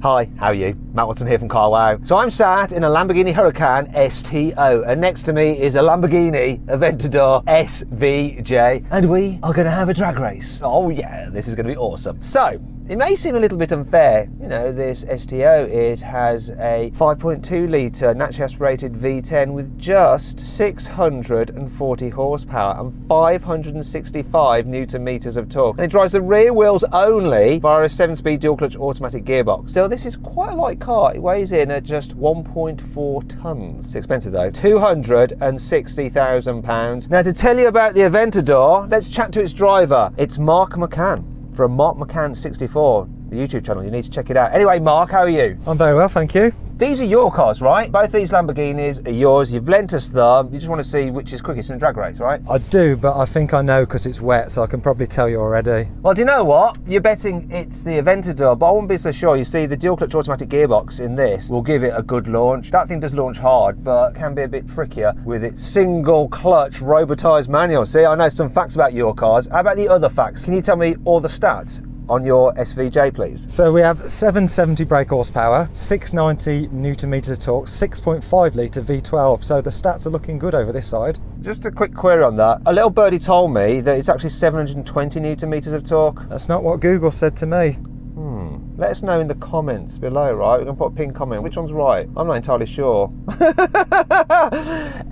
Hi, how are you? Matt Watson here from Carwow. So I'm sat in a Lamborghini Huracan STO, and next to me is a Lamborghini Aventador SVJ, and we are going to have a drag race. Oh yeah, this is going to be awesome. So, it may seem a little bit unfair, you know, this STO, it has a 5.2 litre naturally aspirated V10 with just 640 horsepower and 565 newton meters of torque. And it drives the rear wheels only via a 7-speed dual clutch automatic gearbox. Still, this is quite a light car. It weighs in at just 1.4 tons. It's expensive though, £260,000. Now to tell you about the Aventador, let's chat to its driver. It's Mark McCann from Mark McCann 64, the YouTube channel. You need to check it out. Anyway, Mark, how are you? I'm very well, thank you. These are your cars, right? Both these Lamborghinis are yours. You've lent us them. You just want to see which is quickest in a drag race, right? I do, but I think I know because it's wet, so I can probably tell you already. Well, do you know what? You're betting it's the Aventador, but I won't be so sure. You see, the dual clutch automatic gearbox in this will give it a good launch. That thing does launch hard, but can be a bit trickier with its single clutch robotised manual. See, I know some facts about your cars. How about the other facts? Can you tell me all the stats on your SVJ, please? So we have 770 brake horsepower, 690 newton meters of torque, 6.5 litre V12. So the stats are looking good over this side. Just a quick query on that. A little birdie told me that it's actually 720 newton meters of torque. That's not what Google said to me. Let us know in the comments below, right? We're going to put a pinned comment. Which one's right? I'm not entirely sure.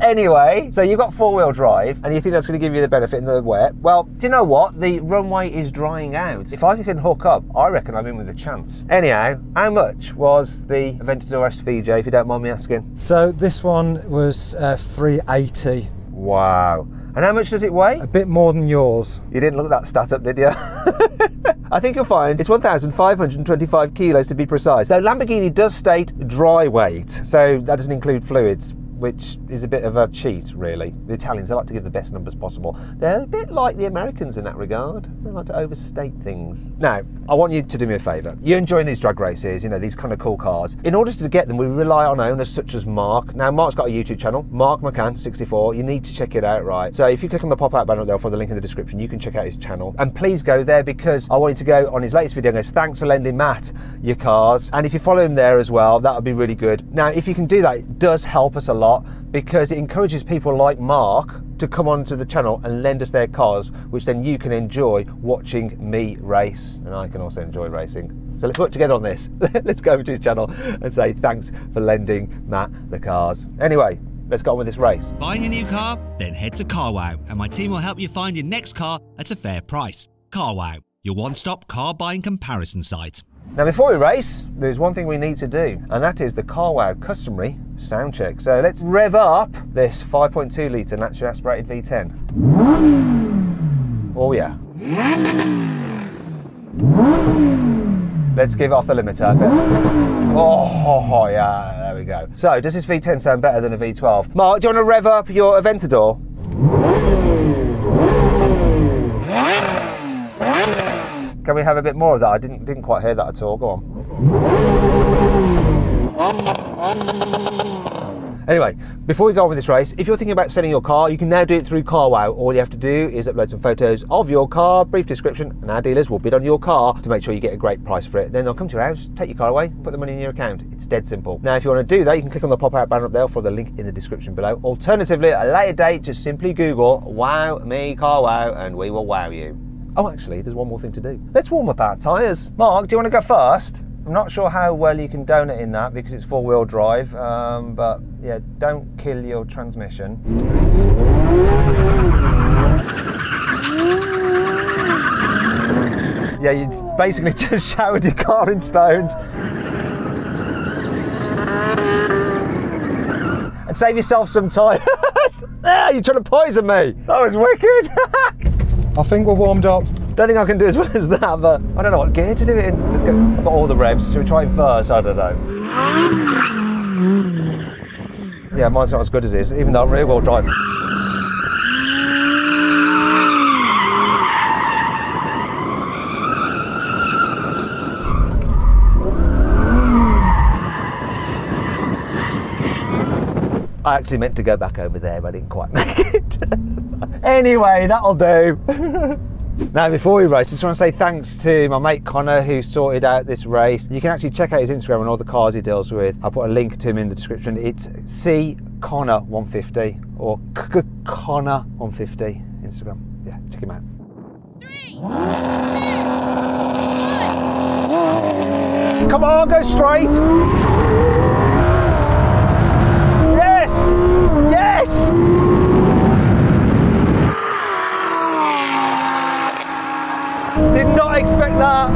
Anyway, so you've got four-wheel drive, and you think that's going to give you the benefit in the wet. Well, do you know what? The runway is drying out. If I can hook up, I reckon I'm in with a chance. Anyhow, how much was the Aventador SVJ, if you don't mind me asking? So this one was 380. Wow. And how much does it weigh? A bit more than yours. You didn't look that stat up, did you? I think you'll find it's 1,525 kilos to be precise. Though Lamborghini does state dry weight, so that doesn't include fluids, which is a bit of a cheat, really. The Italians, they like to give the best numbers possible. They're a bit like the Americans in that regard. They like to overstate things. Now, I want you to do me a favour. You're enjoying these drag races, you know, these kind of cool cars. In order to get them, we rely on owners such as Mark. Now, Mark's got a YouTube channel, Mark McCann 64. You need to check it out, right? So if you click on the pop-out banner up there for the link in the description, you can check out his channel. And please go there, because I want you to go on his latest video and goes, thanks for lending Matt your cars. And if you follow him there as well, that would be really good. Now, if you can do that, it does help us a lot, because it encourages people like Mark to come onto the channel and lend us their cars, which then you can enjoy watching me race, and I can also enjoy racing. So let's work together on this. Let's go over to his channel and say thanks for lending Matt the cars. Anyway, let's go on with this race. Buying a new car? Then head to Carwow, and my team will help you find your next car at a fair price. Carwow, your one-stop car buying comparison site. Now before we race, there's one thing we need to do, and that is the Carwow customary sound check. So let's rev up this 5.2 litre naturally aspirated V10. Oh yeah. Let's give it off the limiter. Oh yeah, there we go. So does this V10 sound better than a V12? Mark, do you want to rev up your Aventador? Can we have a bit more of that? I didn't quite hear that at all. Go on. Anyway, before we go on with this race, if you're thinking about selling your car, you can now do it through Carwow. All you have to do is upload some photos of your car, brief description, and our dealers will bid on your car to make sure you get a great price for it. Then they'll come to your house, take your car away, put the money in your account. It's dead simple. Now, if you want to do that, you can click on the pop-out banner up there for the link in the description below. Alternatively, at a later date, just simply Google "Wow Me Carwow" and we will wow you. Oh, actually, there's one more thing to do. Let's warm up our tyres. Mark, do you want to go first? I'm not sure how well you can donut in that because it's four-wheel drive, but yeah, don't kill your transmission. Yeah, you basically just showered your car in stones. And save yourself some time. Ah, you're trying to poison me. That was wicked. I think we're warmed up. Don't think I can do as well as that, but I don't know what gear to do it in. Let's go. I've got all the revs. Should we try it first? I don't know. Yeah, mine's not as good as this, even though I'm rear wheel drive. I actually meant to go back over there, but I didn't quite make it. Anyway, that'll do. Now, before we race, I just want to say thanks to my mate Connor who sorted out this race. You can actually check out his Instagram and all the cars he deals with. I'll put a link to him in the description. It's CConnor150 or Connor150 Instagram. Yeah, check him out. 3, 2, 1. Come on, go straight. Yes! Yes! Did not expect that.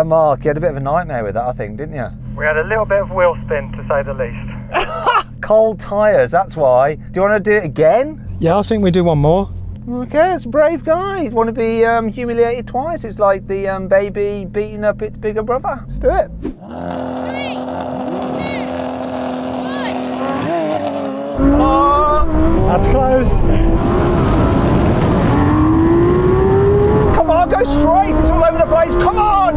Mark, you had a bit of a nightmare with that, I think, didn't you? We had a little bit of wheel spin, to say the least. Cold tyres, that's why. Do you want to do it again? Yeah, I think we do one more. Okay, that's a brave guy. You want to be humiliated twice? It's like the baby beating up its bigger brother. Let's do it. 3, 2, 1. Oh, That's close. come on, go straight. It's all over the place. Come on.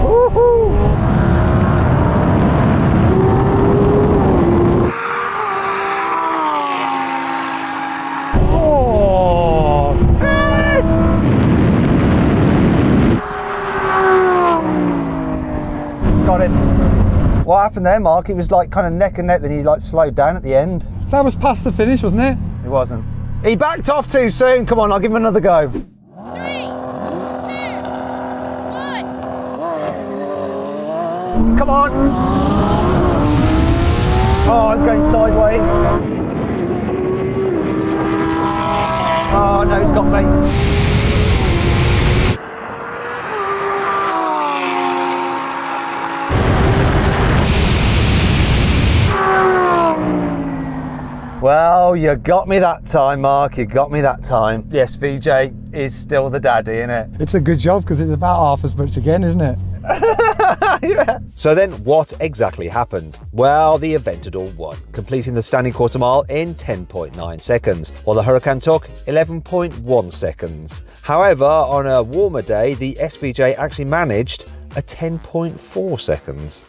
Woohoo. Oh, yes. Got it. What happened there, Mark? It was like kind of neck and neck, then he like slowed down at the end. That was past the finish, wasn't it? It wasn't. He backed off too soon. Come on, I'll give him another go. 3, 2, 1. Come on. Oh, I'm going sideways. Oh, no, he's got me. Well, you got me that time, Mark. You got me that time. The SVJ is still the daddy, isn't it? It's a good job because it's about half as much again, isn't it? Yeah. So then what exactly happened? Well, the Aventador won, completing the standing quarter mile in 10.9 seconds, while the Huracan took 11.1 seconds. However, on a warmer day, the SVJ actually managed a 10.4 seconds.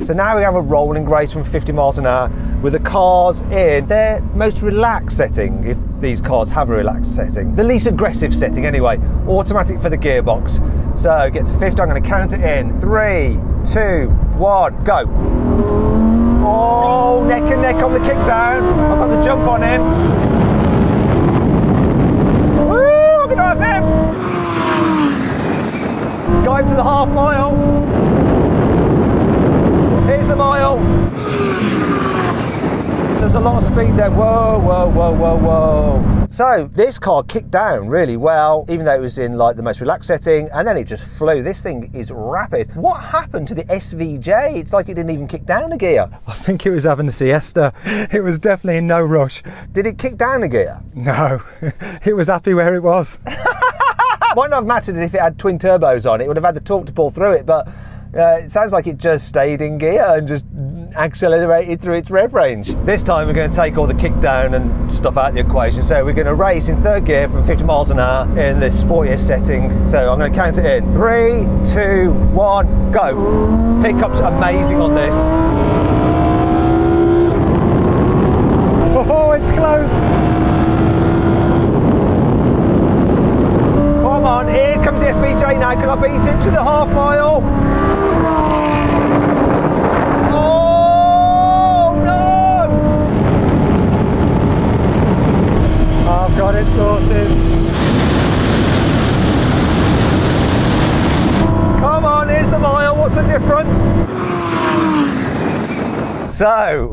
So now we have a rolling race from 50 miles an hour with the cars in their most relaxed setting, if these cars have a relaxed setting. The least aggressive setting anyway, automatic for the gearbox. So get to 50, I'm going to count it in. 3, 2, 1, go. Oh, neck and neck on the kick down. I've got the jump on him. Woo, I'm going to have him. Go him to the half mile. Here's the mile. There's a lot of speed there. Whoa, whoa, whoa, whoa, whoa. So this car kicked down really well, even though it was in like the most relaxed setting, and then it just flew. This thing is rapid. What happened to the SVJ? It's like it didn't even kick down a gear. I think it was having a siesta. It was definitely in no rush. Did it kick down a gear? No, it was happy where it was. Might not have mattered if it had twin turbos on. It would have had the torque to pull through it, but it sounds like it just stayed in gear and just accelerated through its rev range. This time we're going to take all the kick down and stuff out of the equation. So we're going to race in third gear from 50 miles an hour in the sportiest setting. So I'm going to count it in. 3, 2, 1, go. Pickup's amazing on this. Oh, it's close. Come on, here comes the SVJ now. Can I beat him to the half mile? I've got it sorted. Come on, here's the mile. What's the difference? So,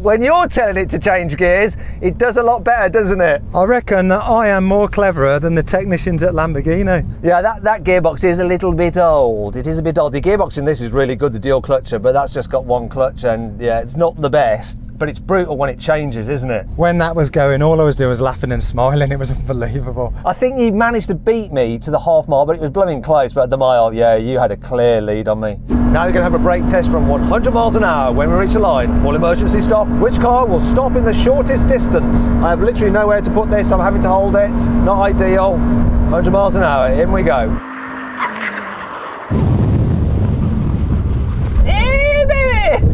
when you're telling it to change gears, it does a lot better, doesn't it? I reckon that I am more cleverer than the technicians at Lamborghini. Yeah, that gearbox is a little bit old. It is a bit old. The gearbox in this is really good, the dual clutcher, but that's just got one clutch, and yeah, it's not the best. But it's brutal when it changes, isn't it? When that was going, all I was doing was laughing and smiling. It was unbelievable. I think you managed to beat me to the half mile, but it was blooming close. But at the mile, yeah, you had a clear lead on me. Now we're going to have a brake test from 100 miles an hour. When we reach the line, full emergency stop. Which car will stop in the shortest distance? I have literally nowhere to put this. I'm having to hold it. Not ideal. 100 miles an hour. In we go. Hey, baby!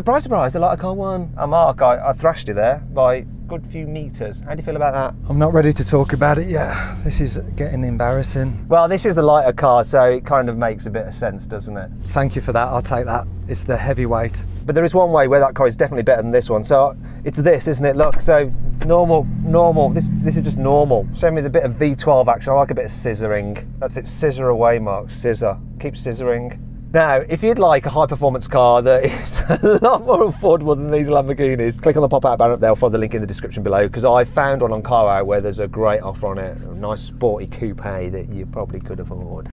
surprise, surprise, the lighter car won. Mark, I thrashed you there by a good few metres. How do you feel about that? I'm not ready to talk about it yet. This is getting embarrassing. Well, this is the lighter car, so it kind of makes a bit of sense, doesn't it? Thank you for that, I'll take that. It's the heavyweight. But there is one way where that car is definitely better than this one. So it's this, isn't it? Look, so normal. This is just normal. Show me the bit of V12 action. I like a bit of scissoring. That's it, scissor away, Mark, scissor. Keep scissoring. Now, if you'd like a high-performance car that is a lot more affordable than these Lamborghinis, click on the pop-out banner up there. I'll find the link in the description below, because I found one on Carwow where there's a great offer on it, a nice sporty coupe that you probably could afford.